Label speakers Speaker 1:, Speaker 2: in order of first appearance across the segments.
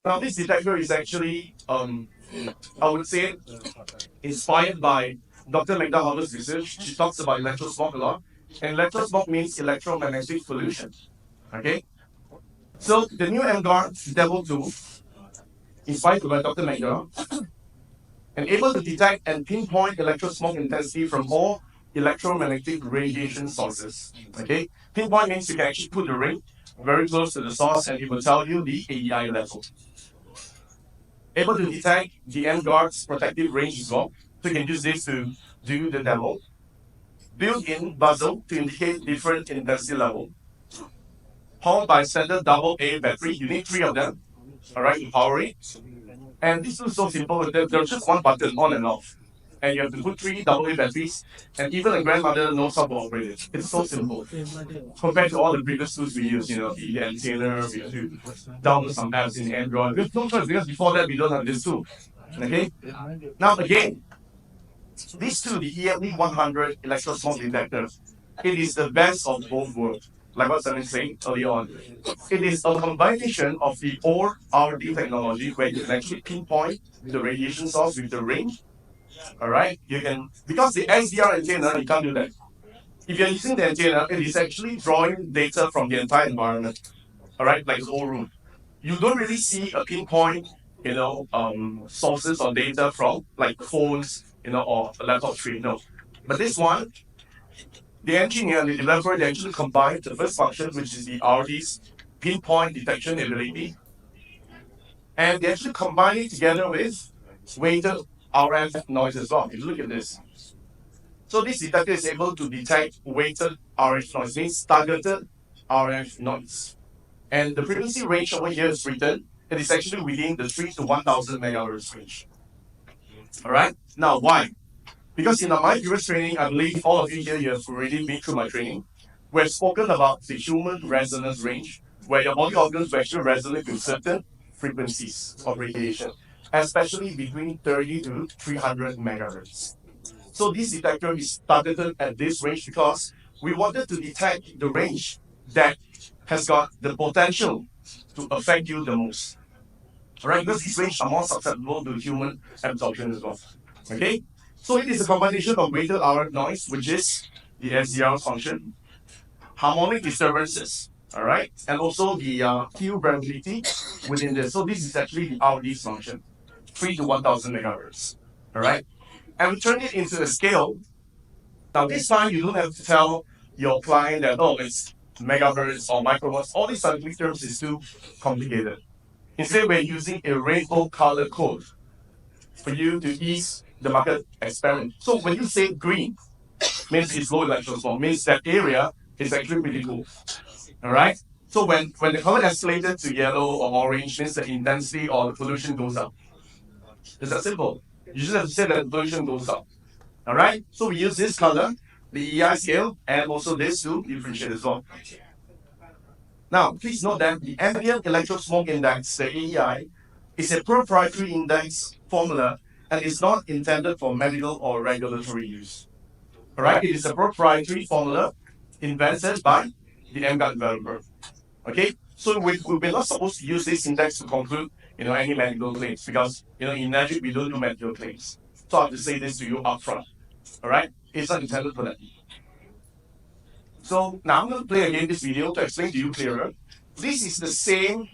Speaker 1: Now, this detector is actually, I would say, inspired by Dr. Magda Harvard's research. She talks about electrosmog a lot. And electrosmog means electromagnetic pollution. Okay? So, the new emGuarde Devil 2, inspired by Dr. Magda, and able to detect and pinpoint electrosmog intensity from all electromagnetic radiation sources. Okay? Pinpoint means you can actually put the ring very close to the source and it will tell you the AEI level. Able to detect the emGuarde's protective range as well. So you can use this to do the demo. Built-in bezel to indicate different intensity level. Powered by standard double A battery. You need 3 of them, all right, to power it. And this is so simple. There's just one button on and off. And you have to put 3 AA batteries, and even a grandmother knows how to operate it. It's so simple compared to all the previous tools we use. The antenna, we have to download some apps in Android. We have no choice because before that we don't have this tool. Okay. Now again, this tool, the EMD-100 Electrosmog Detector, it is the best of both worlds. Like what Simon saying early on, it is a combination of the old RD technology where you can actually pinpoint the radiation source with the range. All right, you can, because the XDR antenna, you can't do that. If you're using the antenna, it is actually drawing data from the entire environment. All right, like the whole room. You don't really see a pinpoint, sources of data from like phones, or a laptop screen. No, but this one, the engineer and the developer, they actually combined the first function, which is the RD's pinpoint detection ability, and they actually combine it together with weighted RF noise as well. If you look at this, so this detector is able to detect weighted RF noise, means targeted RF noise. And the frequency range over here is written, it is actually within the 3 to 1000 megahertz range. All right. Now, why? Because in my previous training, I believe all of you here, you have already been through my training. We've spoken about the human resonance range, where your body organs will actually resonate with certain frequencies of radiation, especially between 30 to 300 megahertz. So this detector is targeted at this range because we wanted to detect the range that has got the potential to affect you the most. All right, because these ranges are more susceptible to human absorption as well. Okay, so it is a combination of weighted RF noise, which is the SDR function, harmonic disturbances, all right, and also the Q variability within this. So this is actually the RD's function, 3 to 1000 megahertz, all right, and we turn it into a scale. Now this time you don't have to tell your client that, oh, it's megahertz or microhertz. All these scientific terms is too complicated. Instead, we're using a rainbow color code for you to ease the market experiment. So when you say green, means it's low electrosmog, means that area is actually pretty cool. All right. So when the color escalated to yellow or orange, means the intensity or the pollution goes up. It's that simple. You just have to say that the pollution goes up. All right. So we use this color, the EI scale, and also this to differentiate as well. Now, please note that the ambient electrosmog index, the AEI, is a proprietary index formula and is not intended for medical or regulatory use. All right, it is a proprietary formula invented by the emGuarde developer. Okay, so we're not supposed to use this index to conclude, any medical claims because, in Enagic we don't do medical claims. So I have to say this to you upfront. All right, it's not intended for that. So now I'm going to play again this video to explain to you clearer. This is the same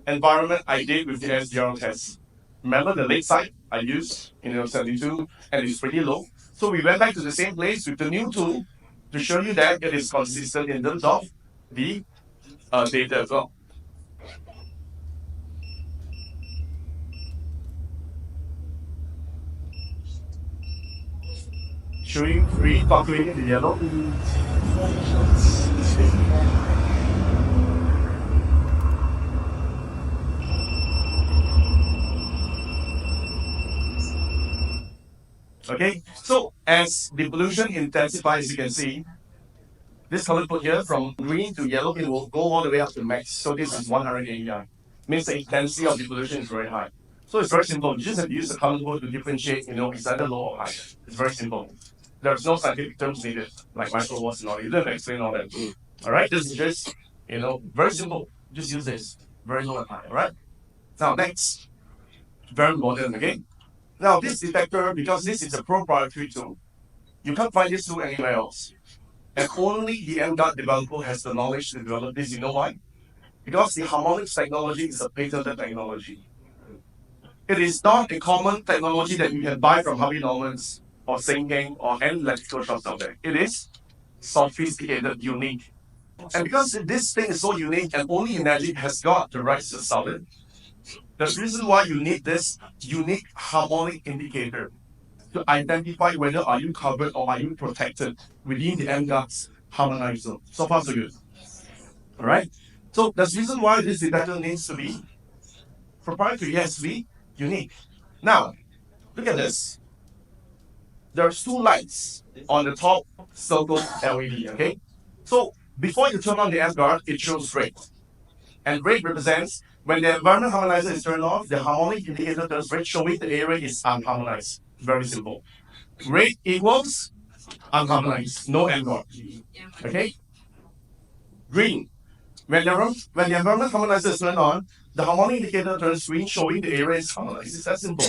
Speaker 1: environment I did with the SDR test. Remember the lake side I used in 72 and it's pretty low. So we went back to the same place with the new tool to show you that it is consistent in terms of the data as well. Showing refluctuating the yellow. Okay, so as the pollution intensifies, you can see this color put here from green to yellow, it will go all the way up to max. So this is 100 AEI. Means the intensity of the pollution is very high. So it's very simple. You just have to use the color code to differentiate, it's either low or high. It's very simple. There's no scientific terms needed, like microwatts and all. You don't have to explain all that. All right, this is just, very simple. Just use this. Very low and high. All right. Now, next, very important, okay? Now, this detector, because this is a proprietary tool, you can't find this tool anywhere else. And only the emGuarde developer has the knowledge to develop this. You know why? Because the harmonics technology is a patented technology. It is not a common technology that you can buy from Harvey Norman's or Kangen or any electrical shops out there. It is sophisticated, unique. And because this thing is so unique and only Enagic has got the rights to sell it, there's reason why you need this unique harmonic indicator to identify whether are you covered or are you protected within the emGuarde's harmonized zone. So far, so good. All right. So there's reason why this detector needs to be proprietary. It has to be unique. Now, look at this. There's two lights on the top circle LED. Okay. So before you turn on the emGuarde, it shows red, and red represents when the environment harmonizer is turned off, the harmonic indicator turns red, showing the area is unharmonized. Very simple. Red equals unharmonized, no emGuarde. Okay. Green. When the environment harmonizer is turned on, the harmonic indicator turns green, showing the area is harmonized. It's that simple.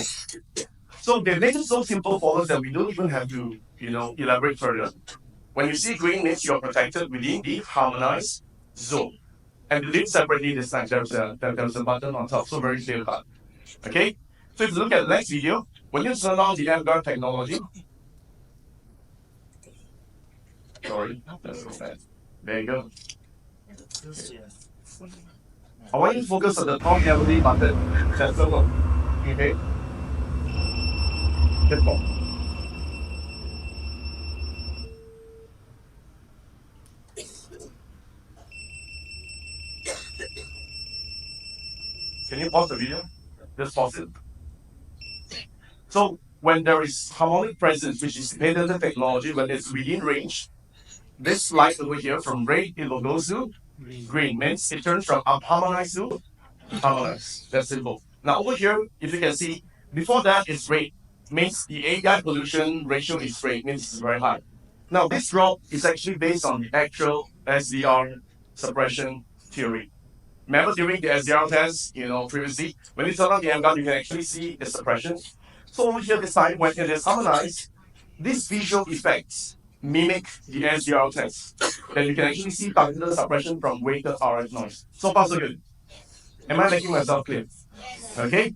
Speaker 1: So they make it so simple for us that we don't even have to, elaborate further. When you see green, means you're protected within the harmonized zone. And delete separately this time. There's a button on top, so very clear cut. Okay. So if you look at the next video, when you turn on the emGuarde technology, sorry, that's so bad. There you go. I want you to focus on the top LED button. That's the one. Okay. That's all. Can you pause the video? Just pause it. So when there is harmonic presence, which is patented technology, when it's within range, this light over here from red it will go to green. Means it turns from unharmonized to harmonized. That's simple. Now over here, if you can see, before that is red. Means the AEI pollution ratio is red. Means it's very high. Now this drop is actually based on the actual SDR suppression theory. Remember during the SDR test, previously, when you turn on the emGuarde, you can actually see the suppression. So over here, this time, when it is harmonized, these visual effects mimic the SDR test. Then you can actually see targeted suppression from weighted RF noise. So far, so good. Am I making myself clear? Okay.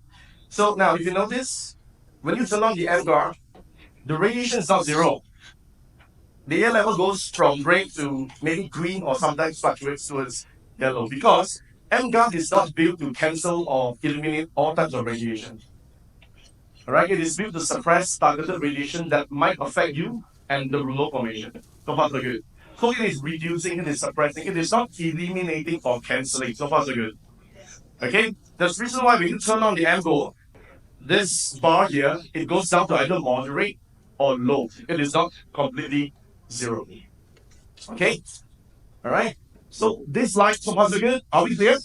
Speaker 1: So now, if you notice, when you turn on the emGuarde, the radiation is not zero. The air level goes from red to maybe green or sometimes fluctuates towards yellow because emGuarde is not built to cancel or eliminate all types of radiation. Alright, it is built to suppress targeted radiation that might affect you and the rouleau formation. So far, so good. So it is reducing, it is suppressing, it is not eliminating or cancelling. So far, so good. Okay, that's the reason why when you turn on the emGuarde, this bar here, it goes down to either moderate or low. It is not completely zero. Okay, all right. So this light, so far, so good. Are we clear?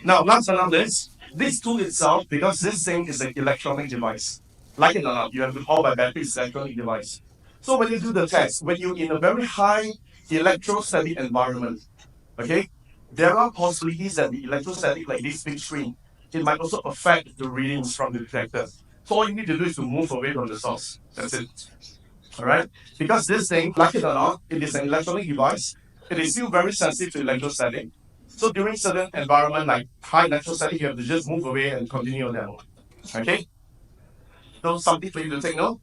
Speaker 1: Now, last but not least, this tool itself, because this thing is an electronic device. Like it or not, you have to power by battery, it's an electronic device. So when you do the test, when you're in a very high electrostatic environment, okay, there are possibilities that the electrostatic, like this big screen, it might also affect the readings from the detector. So all you need to do is to move away from the source. That's it. All right? Because this thing, like it or not, it is an electronic device. It is still very sensitive to electrostatic. So during certain environment like high electrostatic, you have to just move away and continue your demo. Okay? So something for you to take note.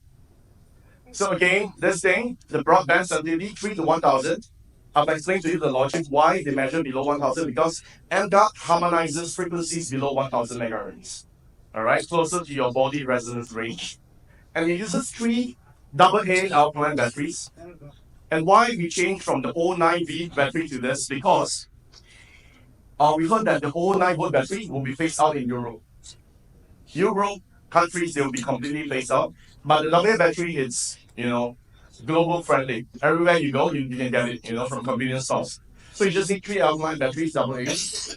Speaker 1: So again, this thing, the broadband sensitivity 3 to 1000. I'll explain to you the logic why they measure below 1000 because emGuarde harmonizes frequencies below 1000 megahertz. Alright, closer to your body resonance range. And it uses 3 AA alkaline batteries. And why we changed from the 09V battery to this? Because we heard that the 09V battery will be phased out in Europe. Europe countries, they will be completely phased out. But the AA battery is, global friendly. Everywhere you go, you can get it, from convenience stores. So you just need 3 alkaline batteries, AA.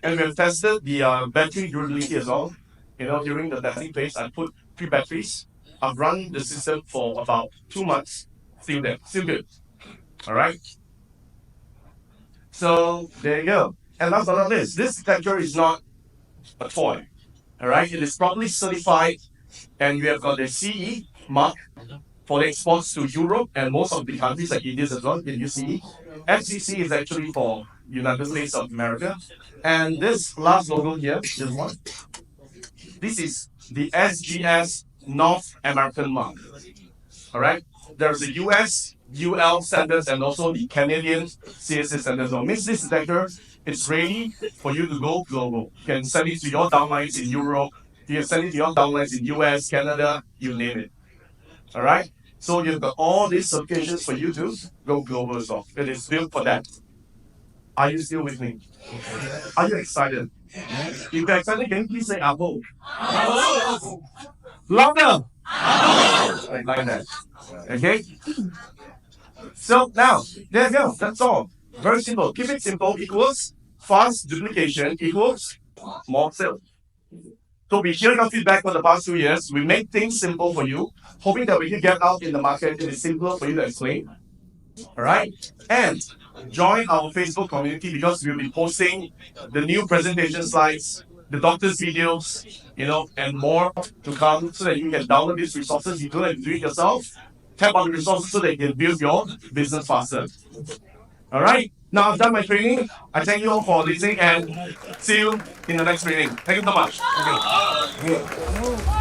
Speaker 1: And we have tested the battery durability as well. During the testing phase, I put 3 batteries. I've run the system for about 2 months. Still there, still good. All right. So there you go. And last but not least, this detector is not a toy. All right, it is properly certified, and we have got the CE mark for the exports to Europe and most of the countries like India as well in UCE. FCC is actually for United States of America. And this last logo here, this one, this is the SGS North American mark. All right. There's the US UL standards and also the Canadian CSA standards. So means this detector, it's ready for you to go global. You can send it to your downlines in Europe. You can send it to your downlines in US, Canada, you name it. All right. So you've got all these certifications for you to go global as well. It is built for that. Are you still with me? Are you excited? If you're excited, can you please say Abo? Louder! Like that. Okay? So now, there you go. That's all. Very simple. Keep it simple equals fast duplication equals more sales. So we hear your feedback for the past 2 years. We make things simple for you, hoping that when you get out in the market, it is simpler for you to explain. All right? And join our Facebook community because we'll be posting the new presentation slides, the doctor's videos, and more to come so that you can download these resources. You don't have to do it yourself. Tap on the resources so that you can build your business faster. All right? Now I've done my training. I thank you all for listening and see you in the next training. Thank you so much. Okay.